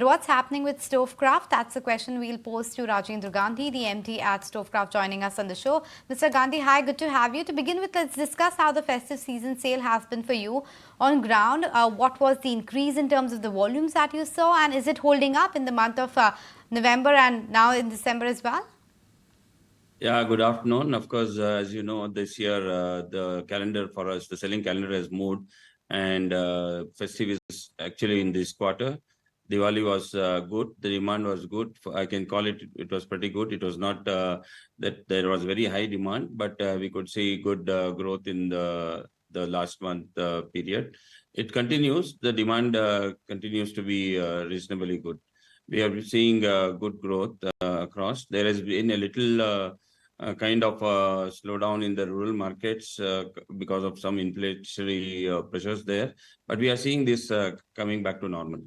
What's happening with Stovekraft? That's the question we'll pose to Rajendra Gandhi, the MD at Stovekraft, joining us on the show. Mr. Gandhi, hi, good to have you. To begin with, let's discuss how the festive season sale has been for you on ground. What was the increase in terms of the volumes that you saw, and is it holding up in the month of November and now in December as well? Yeah, good afternoon. Of course, as you know, this year the calendar for us, the selling calendar has moved, and festive is actually in this quarter. Diwali was good. The demand was good. I can call it. It was pretty good. It was not that there was very high demand, but we could see good growth in the last month period. It continues. The demand continues to be reasonably good. We are seeing good growth across. There has been a little kind of slowdown in the rural markets because of some inflationary pressures there. But we are seeing this coming back to normal.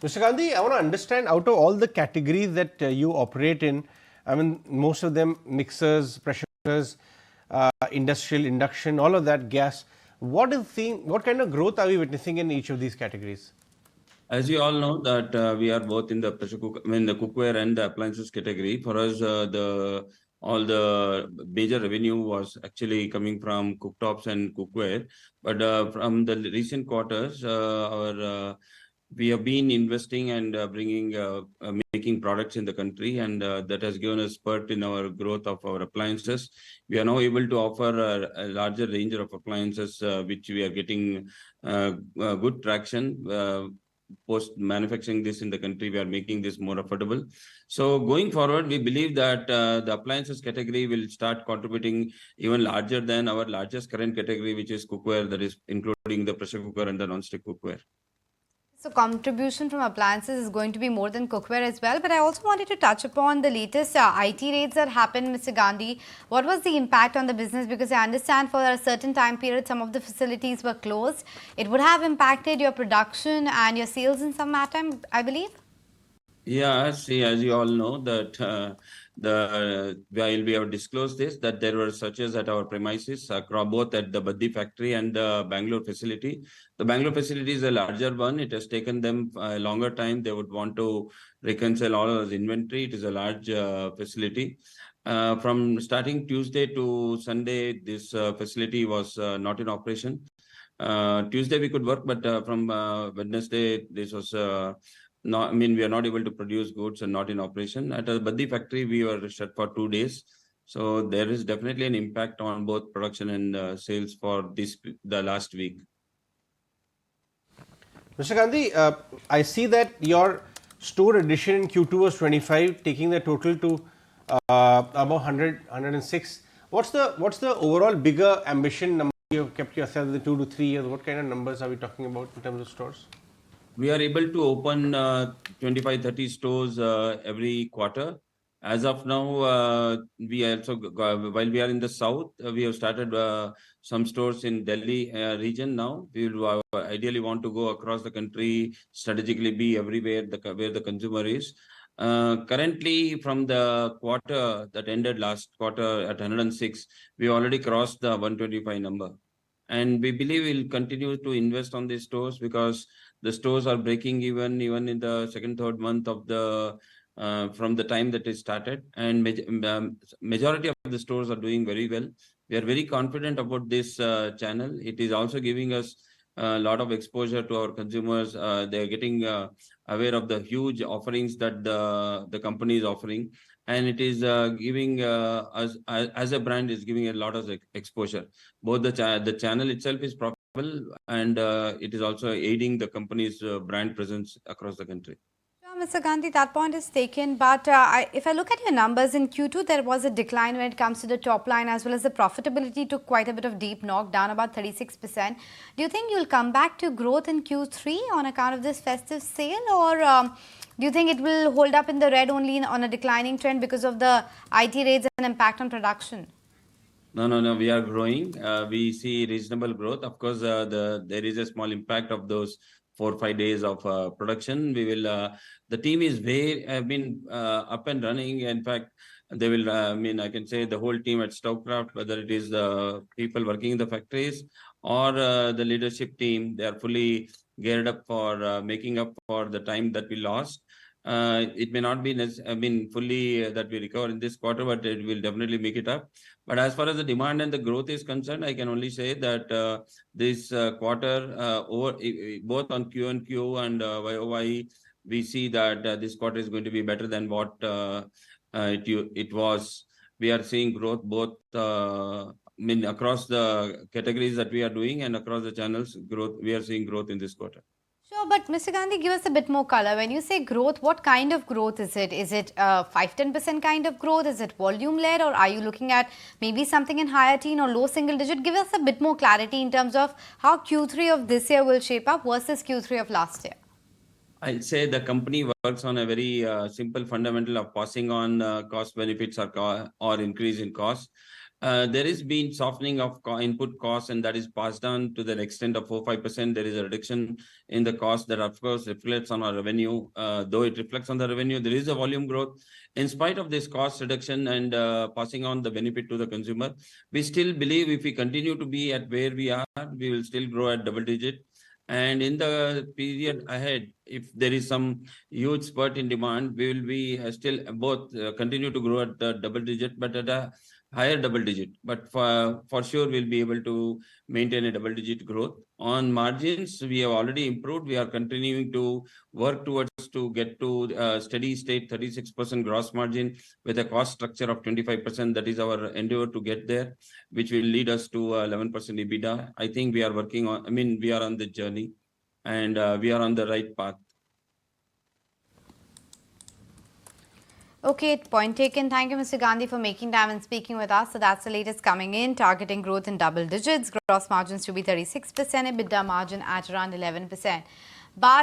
Mr. Gandhi, I want to understand, out of all the categories that you operate in, I mean, most of them mixers, pressure cookers, industrial induction, all of that, gas. What kind of growth are we witnessing in each of these categories? As you all know that we are both in the pressure cooker, the cookware and the appliances category. For us, all the major revenue was actually coming from cooktops and cookware. But from the recent quarters, we have been investing and making products in the country, and that has given us spurt in our growth of our appliances. We are now able to offer a larger range of appliances, which we are getting good traction. Post manufacturing this in the country, we are making this more affordable. So going forward, we believe that the appliances category will start contributing even larger than our largest current category, which is cookware, that is including the pressure cooker and the non-stick cookware. So contribution from appliances is going to be more than cookware as well. But I also wanted to touch upon the latest IT raids that happened, Mr. Gandhi. What was the impact on the business? Because I understand for a certain time period, some of the facilities were closed. It would have impacted your production and your sales in some matter, I believe. Yeah, see, as you all know that while we have disclosed this, that there were searches at our premises, both at the Baddi factory and the Bangalore facility. The Bangalore facility is a larger one. It has taken them a longer time. They would want to reconcile all of the inventory. It is a large facility. From starting Tuesday to Sunday, this facility was not in operation. Tuesday we could work, but from Wednesday, this was we are not able to produce goods and not in operation. At the Baddi factory, we were shut for 2 days. So there is definitely an impact on both production and sales for the last week. Mr. Gandhi, I see that your store addition in Q2 was 25, taking the total to about 100, 106. What's the overall bigger ambition number you have kept yourself in 2 to 3 years? What kind of numbers are we talking about in terms of stores? We are able to open 25-30 stores every quarter. As of now, we also, while we are in the south, we have started some stores in Delhi region now. We will ideally want to go across the country, strategically be everywhere where the consumer is. Currently, from the quarter that ended last quarter at 106, we already crossed the 125 number. And we believe we'll continue to invest on these stores because the stores are breaking even in the second, third month of the from the time that it started, and majority of the stores are doing very well. We are very confident about this channel. It is also giving us a lot of exposure to our consumers. They are getting aware of the huge offerings that the company is offering, and it is giving us as a brand is giving a lot of exposure. Both the channel itself is profitable, and it is also aiding the company's brand presence across the country. Mr. Gandhi, that point is taken, but if I look at your numbers in Q2, there was a decline when it comes to the top line, as well as the profitability took quite a bit of deep knock, down about 36%. Do you think you'll come back to growth in Q3 on account of this festive sale, or do you think it will hold up in the red only on a declining trend because of the IT raids and impact on production? No. We are growing. We see reasonable growth. Of course, there is a small impact of those 4 or 5 days of production. We will. The team is have been up and running. In fact, they will. I can say the whole team at Stovekraft, whether it is the people working in the factories or the leadership team, they are fully geared up for making up for the time that we lost. It may not be, fully that we recover in this quarter, but it will definitely make it up. But as far as the demand and the growth is concerned, I can only say that this quarter, both on Q and Q and YOY, we see that this quarter is going to be better than what it was. We are seeing growth both across the categories that we are doing and across the channels growth. We are seeing growth in this quarter. Sure, but Mr. Gandhi, give us a bit more color. When you say growth, what kind of growth is it? Is it 5-10% kind of growth? Is it volume led, or are you looking at maybe something in higher teen or low single digit? Give us a bit more clarity in terms of how Q3 of this year will shape up versus Q3 of last year. I'll say the company works on a very simple fundamental of passing on cost benefits or increase in cost. There is been softening of input costs, and that is passed on to the extent of 4-5%. There is a reduction in the cost that, of course, reflects on our revenue. Though it reflects on the revenue, there is a volume growth. In spite of this cost reduction and passing on the benefit to the consumer, we still believe if we continue to be at where we are, we will still grow at double digit. And in the period ahead, if there is some huge spurt in demand, we will be still both continue to grow at double digit, but at a higher double digit. But for sure, we'll be able to maintain a double digit growth. On margins, we have already improved. We are continuing to work towards to get to steady state 36% gross margin with a cost structure of 25%. That is our endeavor to get there, which will lead us to 11% EBITDA. I think we are working on, we are on the journey, and we are on the right path. Okay, point taken. Thank you, Mr. Gandhi, for making time and speaking with us. So that's the latest coming in, targeting growth in double digits, gross margins to be 36%, EBITDA margin at around 11%. But